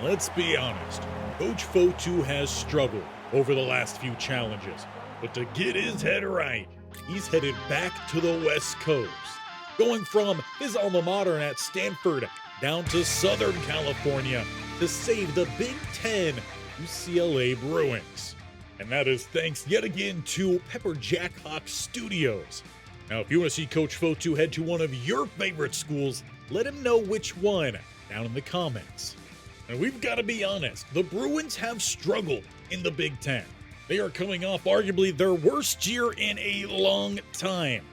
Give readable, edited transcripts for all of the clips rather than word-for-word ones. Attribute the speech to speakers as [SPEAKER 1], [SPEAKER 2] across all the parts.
[SPEAKER 1] Let's be honest, Coach Fotu has struggled over the last few challenges, but to get his head right, he's headed back to the West Coast, going from his alma mater at Stanford down to Southern California to save the Big Ten UCLA Bruins. And that is thanks yet again to Pepper Jayhawks Studios. Now, if you want to see Coach Fotu head to one of your favorite schools, let him know which one down in the comments. And we've got to be honest, the Bruins have struggled in the Big Ten. They are coming off arguably their worst year in a long time.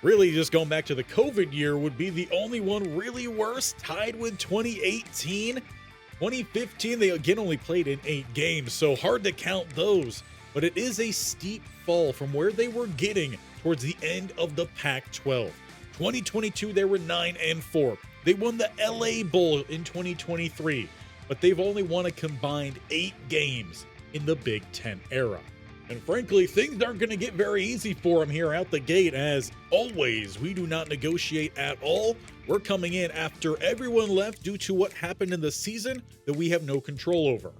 [SPEAKER 1] Really, just going back to the COVID year would be the only one really worse, tied with 2018. 2015, they again only played in 8 games, so hard to count those. But it is a steep fall from where they were getting towards the end of the Pac-12. 2022, they were 9-4. They won the LA Bowl in 2023, but they've only won a combined 8 games in the Big Ten era. And frankly, things aren't going to get very easy for them here out the gate. As always, we do not negotiate at all. We're coming in after everyone left due to what happened in the season that we have no control over.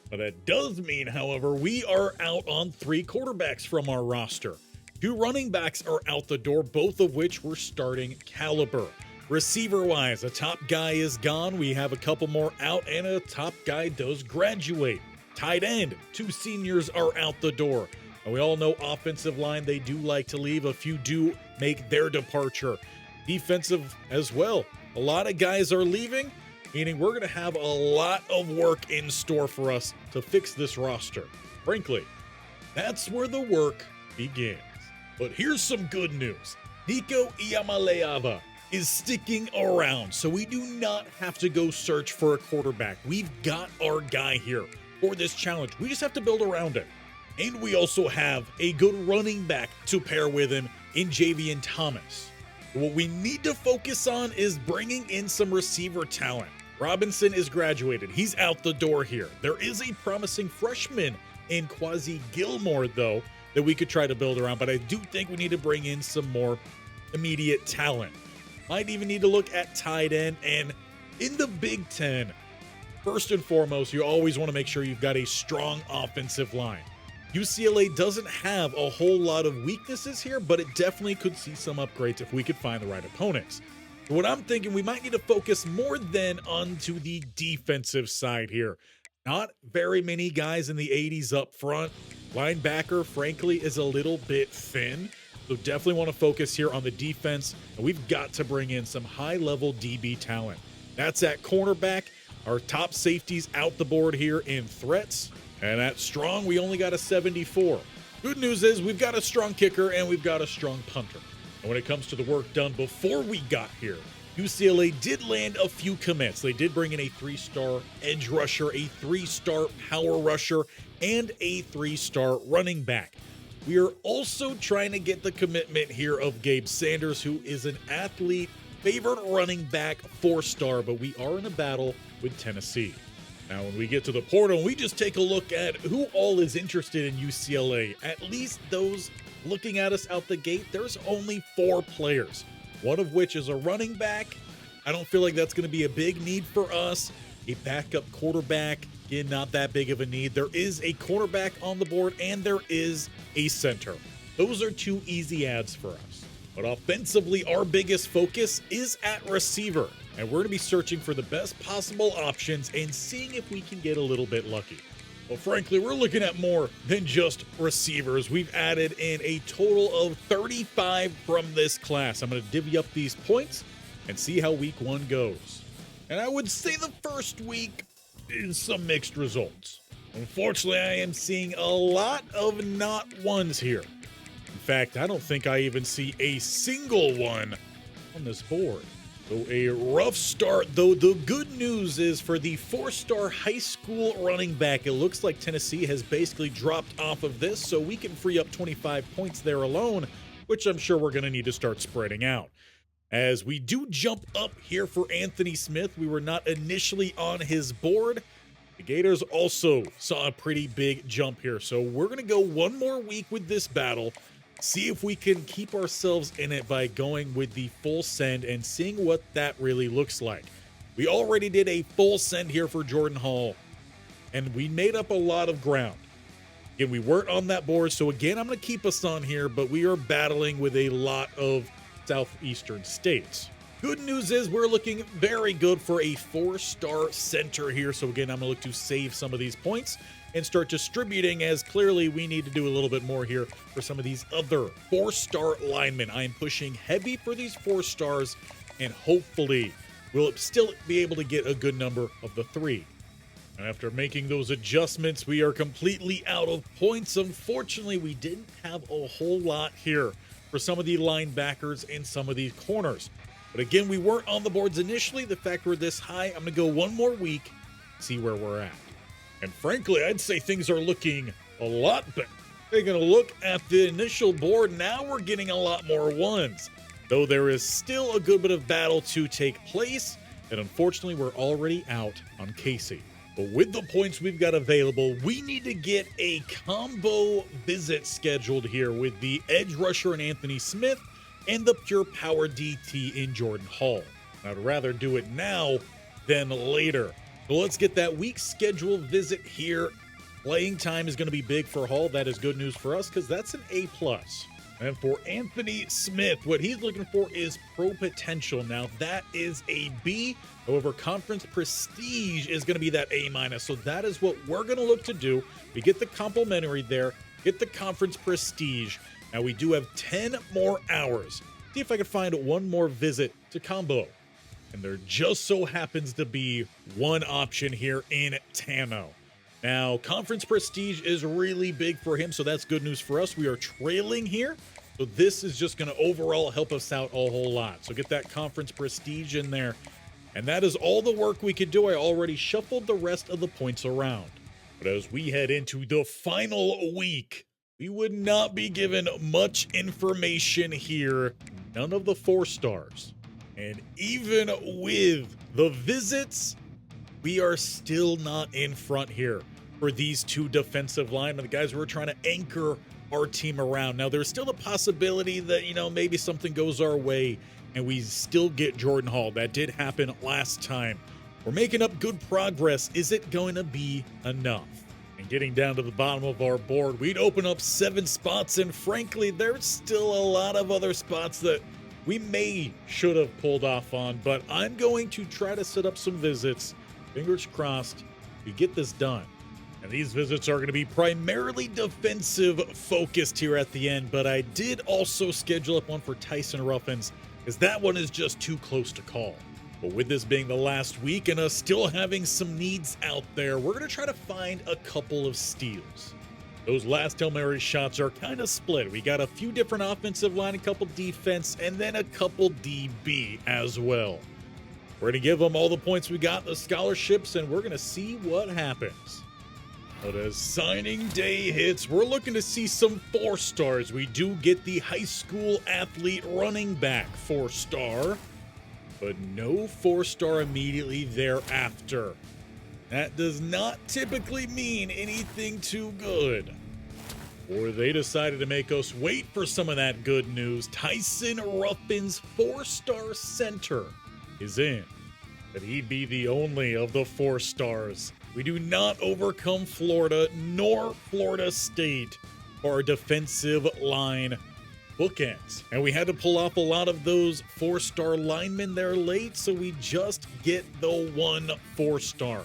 [SPEAKER 1] But that does mean, however, we are out on 3 quarterbacks from our roster. 2 running backs are out the door, both of which were starting caliber. Receiver-wise, a top guy is gone. We have a couple more out, and a top guy does graduate. Tight end, 2 seniors are out the door. And we all know offensive line, they do like to leave. A few do make their departure. Defensive as well. A lot of guys are leaving, meaning we're going to have a lot of work in store for us to fix this roster. Frankly, that's where the work begins. But here's some good news. Nico Iamaleava is sticking around, so we do not have to go search for a quarterback. We've got our guy here for this challenge. We just have to build around it. And we also have a good running back to pair with him in Javian Thomas. What we need to focus on is bringing in some receiver talent. Robinson is graduated. He's out the door here. There is a promising freshman in Quasi Gilmore, though, that we could try to build around, but I do think we need to bring in some more immediate talent. Might even need to look at tight end. And in the Big Ten, first and foremost, you always want to make sure you've got a strong offensive line. UCLA doesn't have a whole lot of weaknesses here, but it definitely could see some upgrades if we could find the right opponents. But what I'm thinking, we might need to focus more then onto the defensive side here. Not very many guys in the 80s up front. Linebacker, frankly, is a little bit thin. So definitely want to focus here on the defense. And we've got to bring in some high-level DB talent. That's at cornerback. Our top safeties out the board here in threats. And at strong, we only got a 74. Good news is we've got a strong kicker and we've got a strong punter. And when it comes to the work done before we got here, UCLA did land a few commits. They did bring in a 3-star edge rusher, a 3-star power rusher, and a 3-star running back. We are also trying to get the commitment here of Gabe Sanders, who is an athlete, favorite running back, 4-star, but we are in a battle with Tennessee. Now, when we get to the portal, we just take a look at who all is interested in UCLA. At least those looking at us out the gate, there's only 4 players, one of which is a running back. I don't feel like that's going to be a big need for us. A backup quarterback, again, not that big of a need. There is a cornerback on the board, and there is a center. Those are 2 easy adds for us. But offensively, our biggest focus is at receiver. And we're going to be searching for the best possible options and seeing if we can get a little bit lucky. Well, frankly, we're looking at more than just receivers. We've added in a total of 35 from this class. I'm going to divvy up these points and see how week 1 goes. And I would say the first week is some mixed results. Unfortunately, I am seeing a lot of not ones here. In fact, I don't think I even see a single one on this board. So a rough start, though. The good news is for the 4-star high school running back, it looks like Tennessee has basically dropped off of this, so we can free up 25 points there alone, which I'm sure we're going to need to start spreading out. As we do jump up here for Anthony Smith, we were not initially on his board. The Gators also saw a pretty big jump here, so we're going to go one more week with this battle. See if we can keep ourselves in it by going with the full send and seeing what that really looks like. We already did a full send here for Jordan Hall, and we made up a lot of ground. Again, we weren't on that board, so again, I'm going to keep us on here, but we are battling with a lot of southeastern states. Good news is we're looking very good for a 4-star center here, so again, I'm going to look to save some of these points and start distributing, as clearly we need to do a little bit more here for some of these other 4-star linemen. I am pushing heavy for these 4 stars, and hopefully we'll still be able to get a good number of the 3. And after making those adjustments, we are completely out of points. Unfortunately, we didn't have a whole lot here for some of the linebackers and some of these corners. But again, we weren't on the boards initially. The fact we're this high, I'm going to go one more week, see where we're at. And frankly, I'd say things are looking a lot better. They're going to look at the initial board. Now we're getting a lot more 1s, though there is still a good bit of battle to take place. And unfortunately, we're already out on Casey. But with the points we've got available, we need to get a combo visit scheduled here with the edge rusher in Anthony Smith and the pure power DT in Jordan Hall. I'd rather do it now than later. So let's get that week scheduled visit here. Playing time is going to be big for Hall. That is good news for us because that's an A+. And for Anthony Smith, what he's looking for is pro potential. Now, that is a B. However, conference prestige is going to be that A-. So that is what we're going to look to do. We get the complimentary there, get the conference prestige. Now, we do have 10 more hours. See if I can find one more visit to combo. And there just so happens to be one option here in Tano. Now, conference prestige is really big for him, so that's good news for us. We are trailing here, so this is just going to overall help us out a whole lot. So get that conference prestige in there. And that is all the work we could do. I already shuffled the rest of the points around. But as we head into the final week, we would not be given much information here. None of the 4 stars. And even with the visits, we are still not in front here for these 2 defensive linemen, the guys we're trying to anchor our team around. Now, there's still a possibility that, maybe something goes our way and we still get Jordan Hall. That did happen last time. We're making up good progress. Is it going to be enough? And getting down to the bottom of our board, we'd open up 7 spots, and frankly, there's still a lot of other spots that we should have pulled off on, but I'm going to try to set up some visits. Fingers crossed we get this done. And these visits are going to be primarily defensive focused here at the end, but I did also schedule up one for Tyson Ruffins, because that one is just too close to call. But with this being the last week and us still having some needs out there, we're going to try to find a couple of steals. Those last Hail Mary shots are kind of split. We got a few different offensive line, a couple defense, and then a couple DB as well. We're going to give them all the points we got, the scholarships, and we're going to see what happens. But as signing day hits, we're looking to see some 4 stars. We do get the high school athlete running back 4-star, but no 4-star immediately thereafter. That does not typically mean anything too good. Or they decided to make us wait for some of that good news. Tyson Ruffins 4-star center is in. But he'd be the only of the 4 stars. We do not overcome Florida nor Florida State for our defensive line bookends. And we had to pull off a lot of those 4-star linemen there late, so we just get the 1 4-star.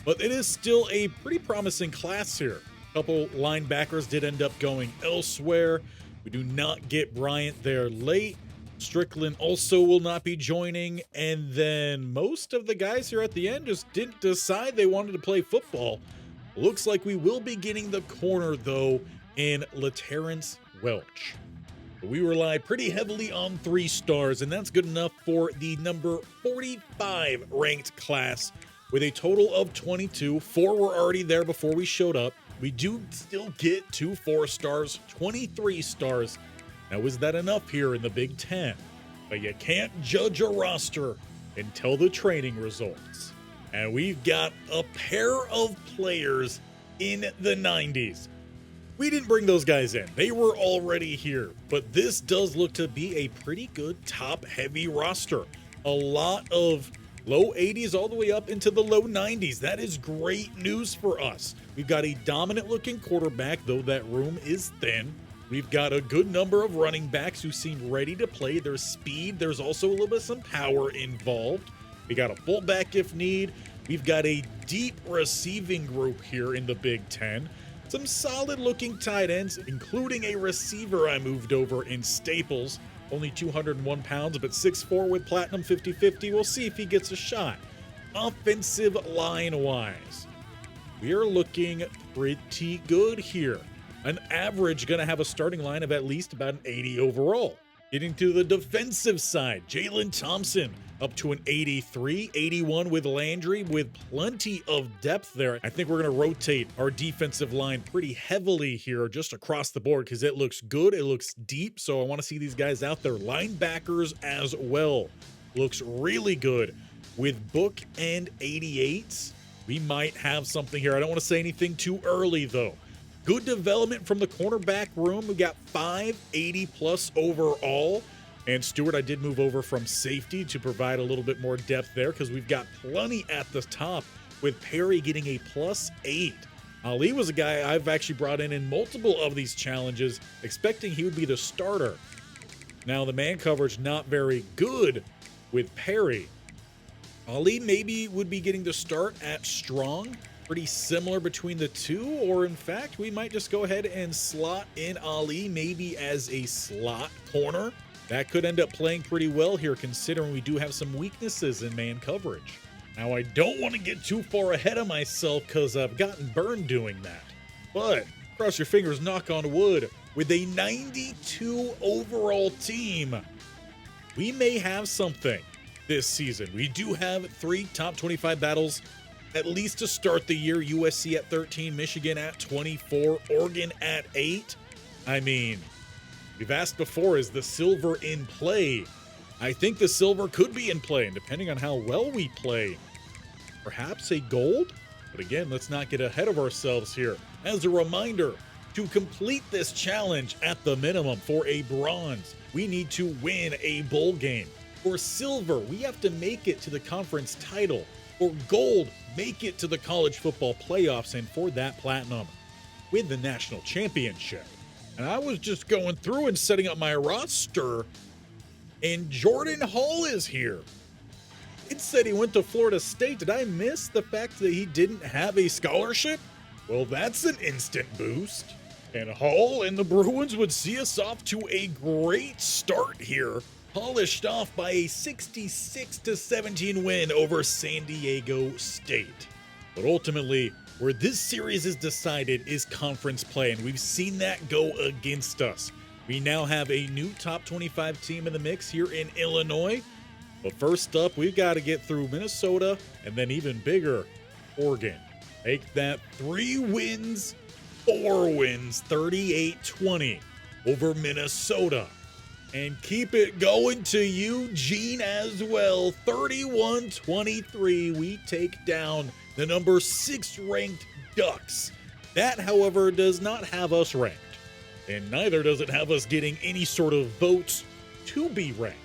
[SPEAKER 1] But it is still a pretty promising class here. A couple linebackers did end up going elsewhere. We do not get Bryant there late. Strickland also will not be joining. And then most of the guys here at the end just didn't decide they wanted to play football. Looks like we will be getting the corner, though, in LaTerrence Welch. We rely pretty heavily on 3 stars, and that's good enough for the number 45 ranked class with a total of 22. 4 were already there before we showed up. We do still get 2 4-stars, 23 stars. Now, is that enough here in the Big Ten? But you can't judge a roster until the training results. And we've got a pair of players in the 90s. We didn't bring those guys in. They were already here. But this does look to be a pretty good top-heavy roster. A lot of Low 80s all the way up into the low 90s. That is great news for us. We've got a dominant looking quarterback, though that room is thin. We've got a good number of running backs who seem ready to play. There's speed. There's also a little bit of some power involved. We got a fullback if need. We've got a deep receiving group here in the Big Ten. Some solid looking tight ends, including a receiver I moved over in Staples. Only 201 pounds, but 6'4" with platinum 50-50. We'll see if he gets a shot. Offensive line-wise, we are looking pretty good here. An average going to have a starting line of at least about an 80 overall. Getting to the defensive side, Jalen Thompson up to an 83, 81 with Landry, with plenty of depth there. I think we're going to rotate our defensive line pretty heavily here just across the board because it looks good. It looks deep, so I want to see these guys out there. Linebackers as well. Looks really good with Book and 88s. We might have something here. I don't want to say anything too early, though. Good development from the cornerback room. We got 580 plus overall. And Stewart, I did move over from safety to provide a little bit more depth there because we've got plenty at the top with Perry getting a +8. Ali was a guy I've actually brought in multiple of these challenges, expecting he would be the starter. Now, the man coverage not very good with Perry. Ali maybe would be getting the start at strong. Pretty similar between the two, or in fact, we might just go ahead and slot in Ali maybe as a slot corner. That could end up playing pretty well here, considering we do have some weaknesses in man coverage. Now, I don't want to get too far ahead of myself because I've gotten burned doing that. But, cross your fingers, knock on wood, with a 92 overall team, we may have something this season. We do have 3 top 25 battles, at least to start the year. USC at 13, Michigan at 24, Oregon at 8. I mean, we've asked before, is the silver in play? I think the silver could be in play, and depending on how well we play, perhaps a gold? But again, let's not get ahead of ourselves here. As a reminder, to complete this challenge at the minimum for a bronze, we need to win a bowl game. For silver, we have to make it to the conference title. For gold, make it to the college football playoffs, and for that platinum, win the national championship. And I was just going through and setting up my roster, and Jordan Hall is here. It said he went to Florida State. Did I miss the fact that he didn't have a scholarship? Well, that's an instant boost. And Hall and the Bruins would see us off to a great start here, polished off by a 66-17 win over San Diego State. But ultimately, where this series is decided is conference play, and we've seen that go against us. We now have a new top 25 team in the mix here in Illinois. But first up, we've got to get through Minnesota, and then even bigger, Oregon. Make that 3 wins, 4 wins, 38-20 over Minnesota. And keep it going to Eugene as well, 31-23. We take down the number 6 ranked Ducks. That, however, does not have us ranked. And neither does it have us getting any sort of votes to be ranked.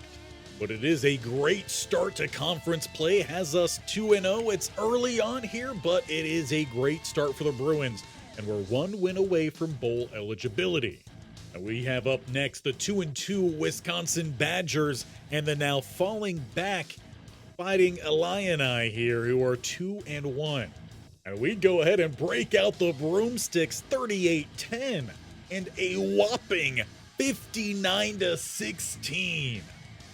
[SPEAKER 1] But it is a great start to conference play, has us 2-0. It's early on here, but it is a great start for the Bruins. And we're 1 win away from bowl eligibility. And we have up next the 2-2 Wisconsin Badgers and the now falling back Fighting Illini here, who are 2-1. And we go ahead and break out the broomsticks 38-10 and a whopping 59-16.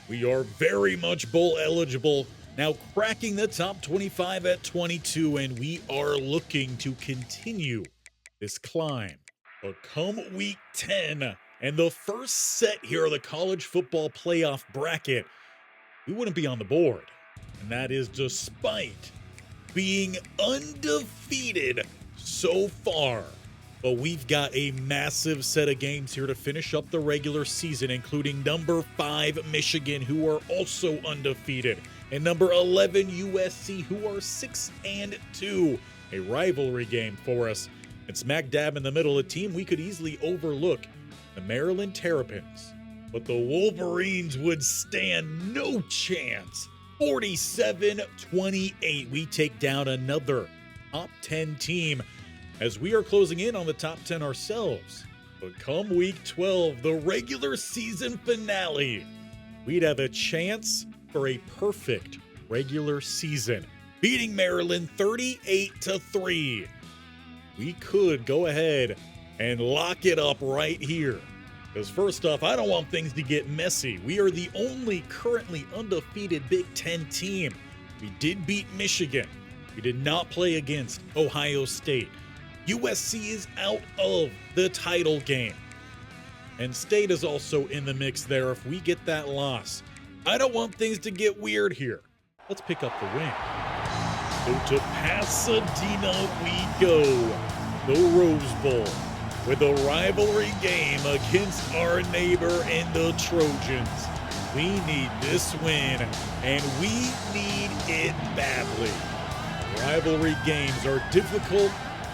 [SPEAKER 1] We are very much bowl eligible, now cracking the top 25 at 22, and we are looking to continue this climb. But come week 10 and the first set here of the college football playoff bracket, we wouldn't be on the board. And that is despite being undefeated so far. But we've got a massive set of games here to finish up the regular season, including number 5 Michigan, who are also undefeated, and number 11 USC, who are 6-2. A rivalry game for us. And smack dab in the middle, a team we could easily overlook, the Maryland Terrapins. But the Wolverines would stand no chance 47-28. We take down another top 10 team as we are closing in on the top 10 ourselves. But come week 12, the regular season finale, we'd have a chance for a perfect regular season, beating Maryland 38-3. We could go ahead and lock it up right here. Because first off, I don't want things to get messy. We are the only currently undefeated Big Ten team. We did beat Michigan. We did not play against Ohio State. USC is out of the title game. And State is also in the mix there if we get that loss. I don't want things to get weird here. Let's pick up the win. So to Pasadena we go. The Rose Bowl with a rivalry game against our neighbor and the Trojans. We need this win, and we need it badly. Rivalry games are difficult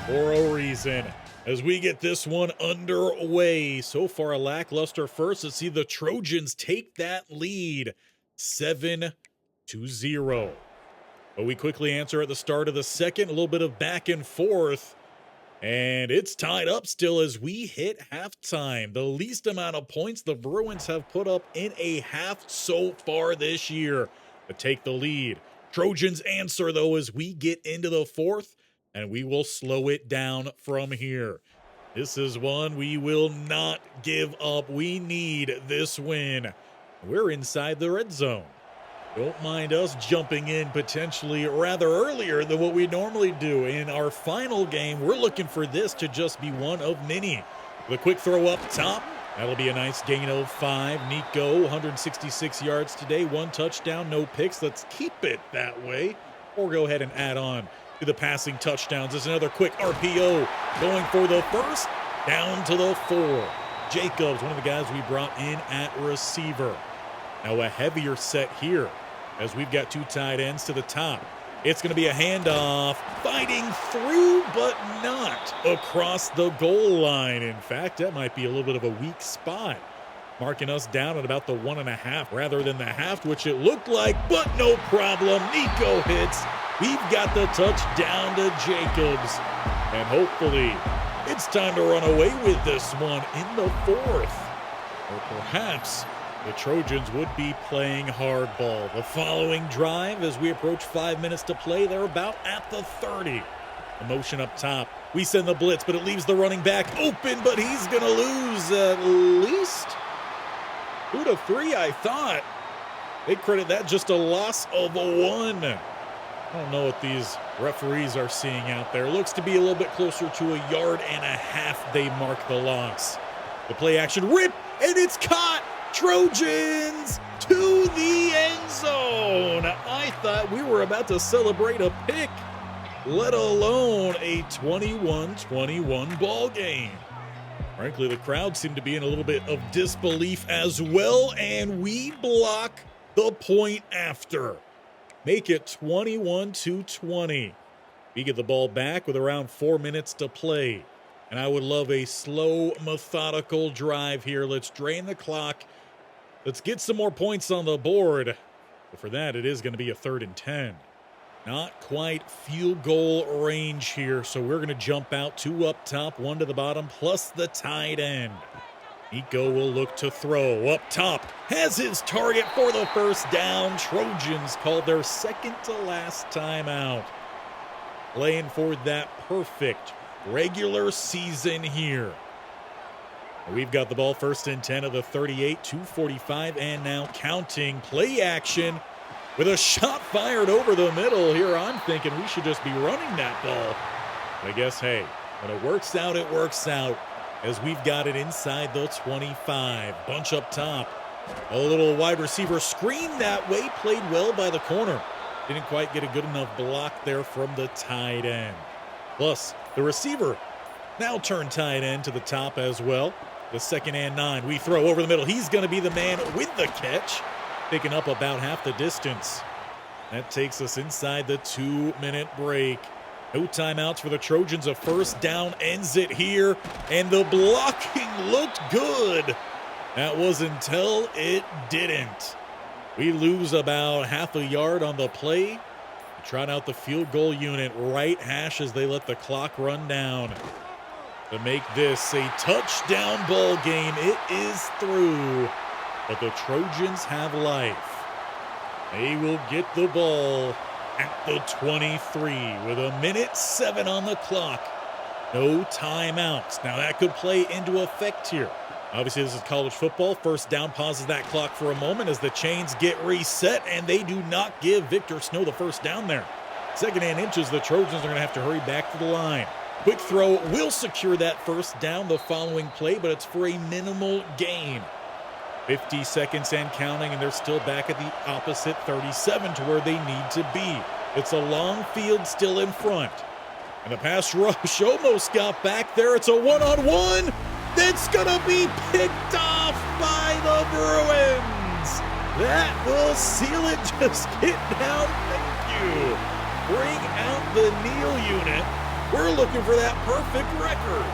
[SPEAKER 1] for a reason. As we get this one underway, so far a lackluster first. Let's see the Trojans take that lead 7-0. But we quickly answer at the start of the second, a little bit of back and forth. And it's tied up still as we hit halftime. The least amount of points the Bruins have put up in a half so far this year to take the lead. Trojans answer, though, as we get into the fourth, and we will slow it down from here. This is one we will not give up. We need this win. We're inside the red zone. Don't mind us jumping in potentially rather earlier than what we normally do. In our final game, we're looking for this to just be one of many. The quick throw up top. That'll be a nice gain of 5. Nico, 166 yards today, 1 touchdown, no picks. Let's keep it that way. Or go ahead and add on to the passing touchdowns. There's another quick RPO going for the first, down to the 4. Jacobs, one of the guys we brought in at receiver. Now a heavier set here as we've got 2 tight ends to the top. It's going to be a handoff, fighting through but not across the goal line. In fact, that might be a little bit of a weak spot, marking us down at about the 1.5 rather than the half, which it looked like, but no problem. Nico hits. We've got the touchdown to Jacobs, and hopefully it's time to run away with this one in the 4th. Or perhaps the Trojans would be playing hardball. The following drive, as we approach 5 minutes to play, they're about at the 30. The motion up top. We send the blitz, but it leaves the running back open, but he's going to lose at least 2 to 3, I thought. They credit that just a loss of 1. I don't know what these referees are seeing out there. Looks to be a little bit closer to 1.5 yards. They mark the loss. The play action rip, and it's caught. Trojans to the end zone. I thought we were about to celebrate a pick, let alone a 21-21 ball game. Frankly, the crowd seemed to be in a little bit of disbelief as well, and we block the point after. Make it 21-20. We get the ball back with around 4 minutes to play. And I would love a slow, methodical drive here. Let's drain the clock. Let's get some more points on the board. But for that, it is going to be a 3rd and 10. Not quite field goal range here. So we're going to jump out 2 up top, 1 to the bottom, plus the tight end. Nico will look to throw up top. Has his target for the first down. Trojans called their second to last timeout. Playing for that perfect regular season here. We've got the ball 1st and 10 of the 38, 2:45, and now counting. Play action with a shot fired over the middle. Here I'm thinking we should just be running that ball. I guess, hey, when it works out, it works out. As we've got it inside the 25. Bunch up top. A little wide receiver screen that way. Played well by the corner. Didn't quite get a good enough block there from the tight end. Plus, the receiver now turned tight end to the top as well. The 2nd and 9. We throw over the middle. He's going to be the man with the catch. Picking up about half the distance. That takes us inside the 2-minute break. No timeouts for the Trojans. A first down ends it here. And the blocking looked good. That was until it didn't. We lose about half a yard on the play. Trot out the field goal unit right hash as they let the clock run down to make this a touchdown ball game. It is through, but the Trojans have life. They will get the ball at the 23 with 1:07 on the clock. No timeouts. Now that could play into effect here. Obviously, this is college football. First down pauses that clock for a moment as the chains get reset, and they do not give Victor Snow the first down there. Second and inches, the Trojans are going to have to hurry back to the line. Quick throw will secure that first down the following play, but it's for a minimal gain. 50 seconds and counting, and they're still back at the opposite 37 to where they need to be. It's a long field still in front. And the pass rush almost got back there. It's a one-on-one. That's going to be picked off by the Bruins. That will seal it. Just get down. Thank you. Bring out the kneel unit. We're looking for that perfect record.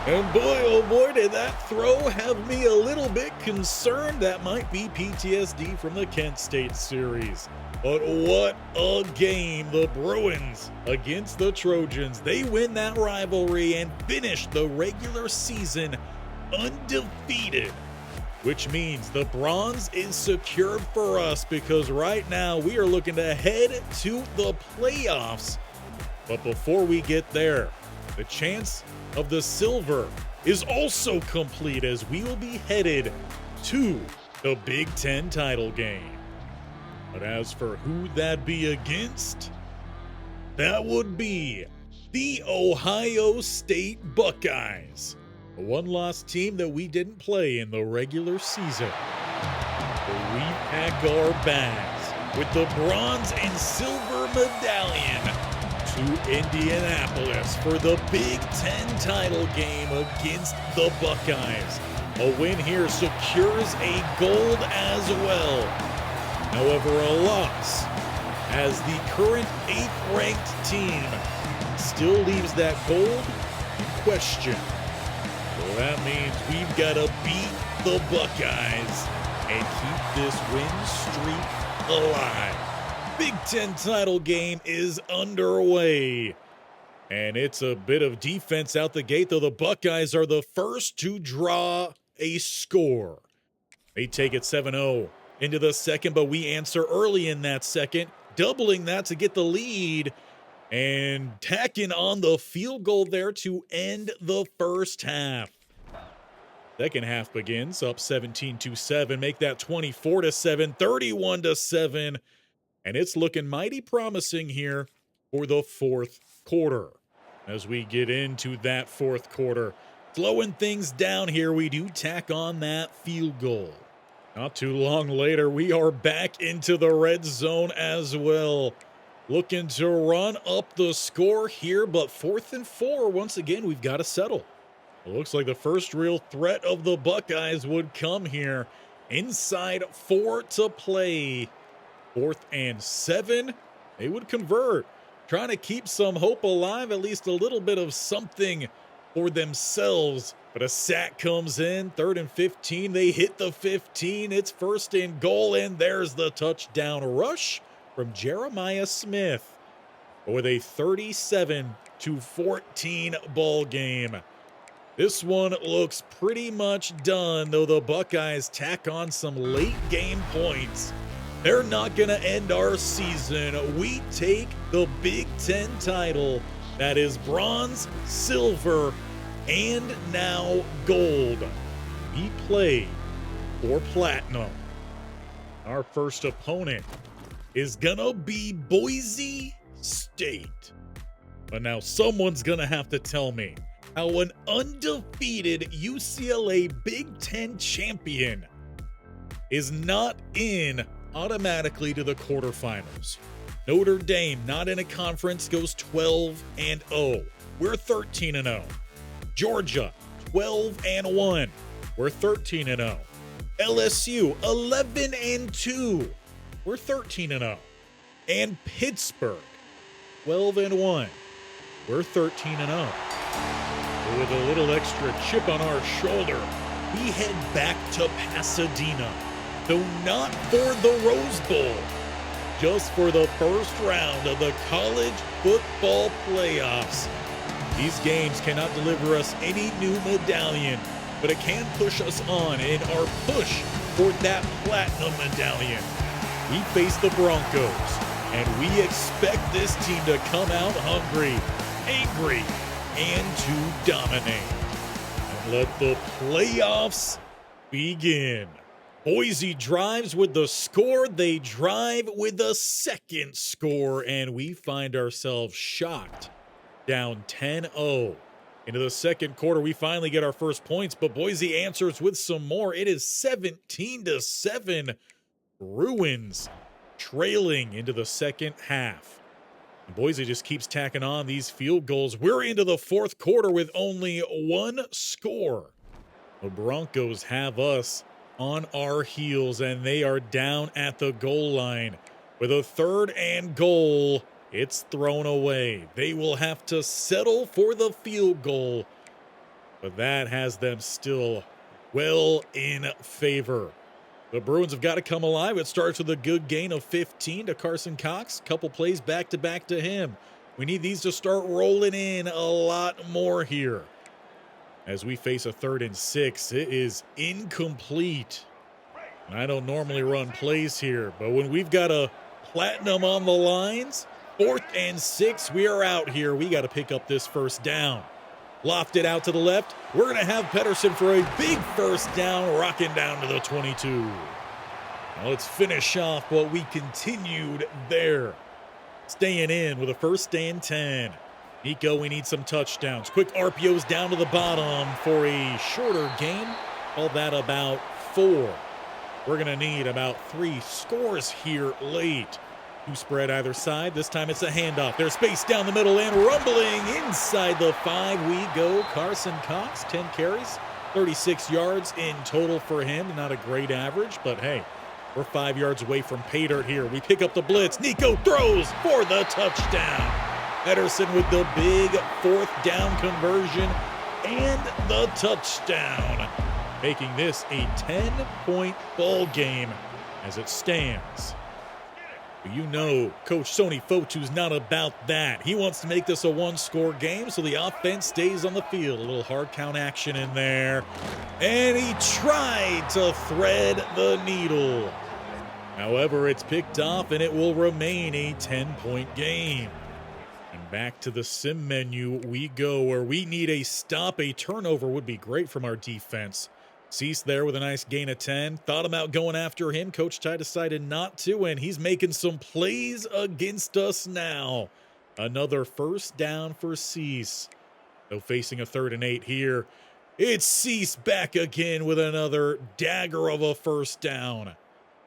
[SPEAKER 1] And boy, oh boy, did that throw have me a little bit concerned. That might be PTSD from the Kent State series. But what a game. The Bruins against the Trojans. They win that rivalry and finish the regular season undefeated, which means the bronze is secured for us because right now we are looking to head to the playoffs. But before we get there, the chance of the silver is also complete as we will be headed to the Big Ten title game. But as for who that'd be against, that would be the Ohio State Buckeyes, a one-loss team that we didn't play in the regular season. But we pack our bags with the bronze and silver medallion to Indianapolis for the Big Ten title game against the Buckeyes. A win here secures a gold as well. However, a loss as the current 8th-ranked team still leaves that gold in question. So that means we've got to beat the Buckeyes and keep this win streak alive. Big Ten title game is underway. And it's a bit of defense out the gate, though the Buckeyes are the first to draw a score. They take it 7-0 into the second, but we answer early in that second, doubling that to get the lead and tacking on the field goal there to end the first half. Second half begins up 17-7, make that 24-7, 31-7, and it's looking mighty promising here for the fourth quarter. As we get into that fourth quarter, slowing things down here, we do tack on that field goal. Not too long later, we are back into the red zone as well. Looking to run up the score here, but 4th and 4, once again, we've got to settle. It looks like the first real threat of the Buckeyes would come here. Inside 4 to play. 4th and 7, they would convert. Trying to keep some hope alive, at least a little bit of something for themselves. But a sack comes in, 3rd and 15. They hit the 15. It's 1st and goal, and there's the touchdown rush from Jeremiah Smith with a 37-14 ball game. This one looks pretty much done, though the Buckeyes tack on some late game points. They're not going to end our season. We take the Big Ten title. That is bronze, silver, and now gold. We play for platinum. Our first opponent is gonna be Boise State. But now someone's gonna have to tell me how an undefeated UCLA Big Ten champion is not in automatically to the quarterfinals. Notre Dame, not in a conference, goes 12-0. We're 13-0. Georgia, 12-1. We're 13-0. LSU, 11-2. We're 13-0. And Pittsburgh, 12-1. We're 13-0. With a little extra chip on our shoulder, we head back to Pasadena though not for the Rose Bowl, just for the first round of the college football playoffs. These games cannot deliver us any new medallion, but it can push us on in our push for that platinum medallion. We face the Broncos, and we expect this team to come out hungry, angry, and to dominate. And let the playoffs begin. Boise drives with the score. They drive with a second score, and we find ourselves shocked, down 10-0. Into the second quarter, we finally get our first points, but Boise answers with some more. It is 17-7. Bruins trailing into the second half. And Boise just keeps tacking on these field goals. We're into the fourth quarter with only one score. The Broncos have us on our heels, and they are down at the goal line. With a 3rd and goal, it's thrown away. They will have to settle for the field goal, but that has them still well in favor. The Bruins have got to come alive. It starts with a good gain of 15 to Carson Cox. Couple plays back-to-back to him. We need these to start rolling in a lot more here. As we face a 3rd and 6, it is incomplete. I don't normally run plays here, but when we've got a platinum on the lines, 4th and 6, we are out here. We got to pick up this first down. Lofted out to the left. We're going to have Pedersen for a big first down, rocking down to the 22. Now let's finish off what we continued there. Staying in with a 1st and 10. Nico, we need some touchdowns. Quick RPOs down to the bottom for a shorter gain. All that about 4. We're going to need about 3 scores here late. 2 spread either side. This time it's a handoff. There's space down the middle and rumbling inside the 5 we go. Carson Cox, 10 carries, 36 yards in total for him. Not a great average, but hey, we're 5 yards away from pay dirt here. We pick up the blitz. Nico throws for the touchdown. Pedersen with the big 4th down conversion and the touchdown, making this a 10-point ball game as it stands. You know, Coach Soni Fotu's not about that. He wants to make this a 1-score game, so the offense stays on the field. A little hard count action in there. And he tried to thread the needle. However, it's picked off, and it will remain a 10-point game. And back to the sim menu we go, where we need a stop. A turnover would be great from our defense. Cease there with a nice gain of 10. Thought about going after him. Coach Ty decided not to, and he's making some plays against us now. Another first down for Cease. Though facing a 3rd and 8 here. It's Cease back again with another dagger of a first down.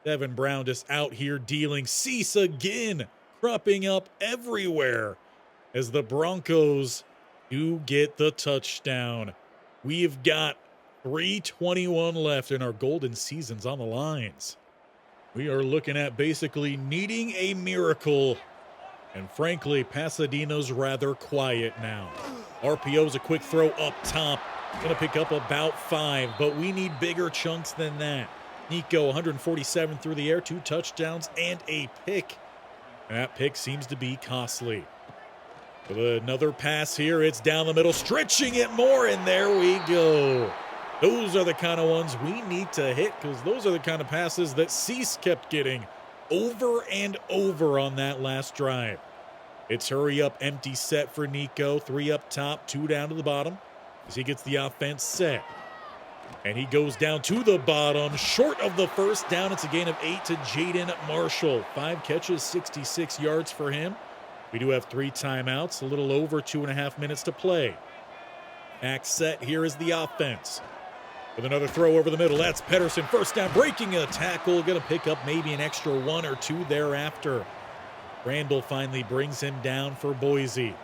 [SPEAKER 1] Devin Brown just out here dealing. Cease again, cropping up everywhere as the Broncos do get the touchdown. We've got 3:21 left in our golden seasons on the lines. We are looking at basically needing a miracle. And frankly, Pasadena's rather quiet now. RPO's a quick throw up top. Going to pick up about 5, but we need bigger chunks than that. Nico, 147 through the air, 2 touchdowns and a pick. And that pick seems to be costly. With another pass here, it's down the middle, stretching it more, and there we go. Those are the kind of ones we need to hit, because those are the kind of passes that Cease kept getting over and over on that last drive. It's hurry up, empty set for Nico. 3 up top, 2 down to the bottom as he gets the offense set. And he goes down to the bottom, short of the first down. It's a gain of 8 to Jaden Marshall. 5 catches, 66 yards for him. We do have 3 timeouts, a little over 2.5 minutes to play. Back set, here is the offense. With another throw over the middle, that's Pedersen. First down, breaking a tackle. Going to pick up maybe an extra 1 or 2 thereafter. Randall finally brings him down for Boise,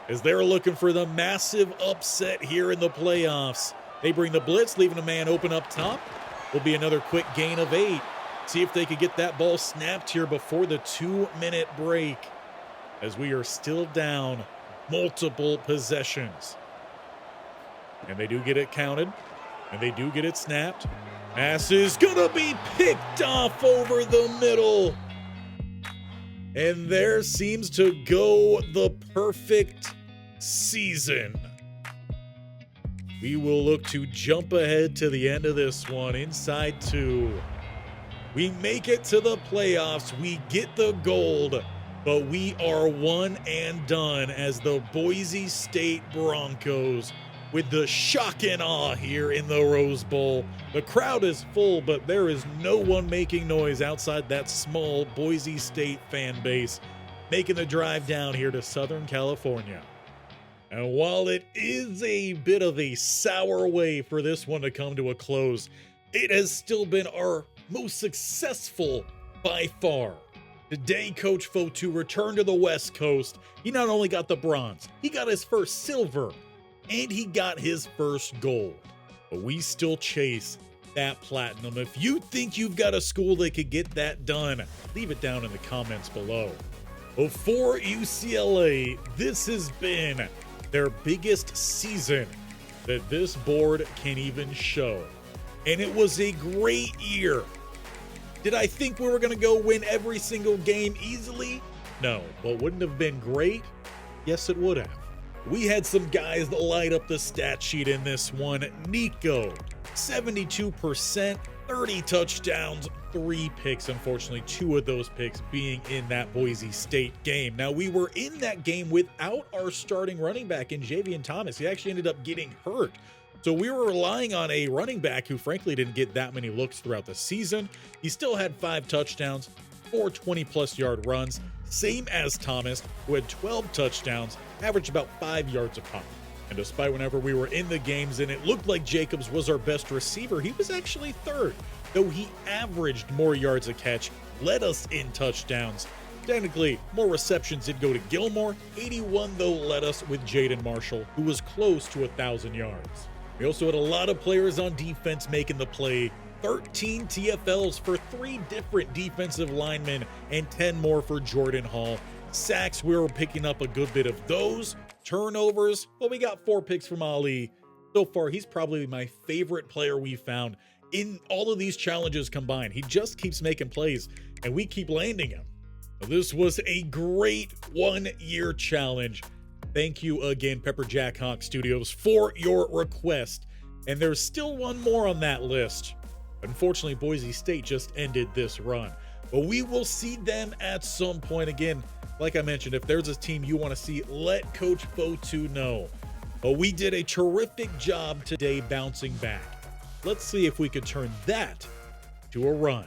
[SPEAKER 1] as they're looking for the massive upset here in the playoffs. They bring the blitz, leaving a man open up top. Will be another quick gain of 8. See if they could get that ball snapped here before the 2-minute break, as we are still down multiple possessions. And they do get it counted. And they do get it snapped. Pass is gonna be picked off over the middle. And there seems to go the perfect season. We will look to jump ahead to the end of this one, inside 2. We make it to the playoffs. We get the gold, but we are one and done as the Boise State Broncos with the shock and awe here in the Rose Bowl. The crowd is full, but there is no one making noise outside that small Boise State fan base, making the drive down here to Southern California. And while it is a bit of a sour way for this one to come to a close, it has still been our most successful by far. Today, Coach Fotu returned to the West Coast. He not only got the bronze, he got his first silver, and he got his first gold. But we still chase that platinum. If you think you've got a school that could get that done, leave it down in the comments below. For UCLA, this has been their biggest season that this board can even show. And it was a great year. Did I think we were going to go win every single game easily? No, but wouldn't have been great? Yes, it would have. We had some guys that light up the stat sheet in this one. Nico, 72%, 30 touchdowns, 3 picks. Unfortunately, 2 of those picks being in that Boise State game. Now, we were in that game without our starting running back in Javian Thomas. He actually ended up getting hurt. So we were relying on a running back who frankly didn't get that many looks throughout the season. He still had 5 touchdowns, 4 20-plus yard runs, same as Thomas, who had 12 touchdowns, averaged about 5 yards a pop. And despite whenever we were in the games and it looked like Jacobs was our best receiver, he was actually third, though he averaged more yards a catch, led us in touchdowns. Technically, more receptions did go to Gilmore. 81, though, led us with Jaden Marshall, who was close to 1,000 yards. We also had a lot of players on defense making the play. 13 TFLs for 3 different defensive linemen and 10 more for Jordan Hall. Sacks, we were picking up a good bit of those. Turnovers, well, we got 4 picks from Ali. So far, he's probably my favorite player we found in all of these challenges combined. He just keeps making plays, and we keep landing him. This was a great one-year challenge. Thank you again, Pepper Jayhawks Studios, for your request. And there's still one more on that list. Unfortunately, Boise State just ended this run. But we will see them at some point. Again, like I mentioned, if there's a team you want to see, let Coach Fotu know. But we did a terrific job today bouncing back. Let's see if we could turn that to a run.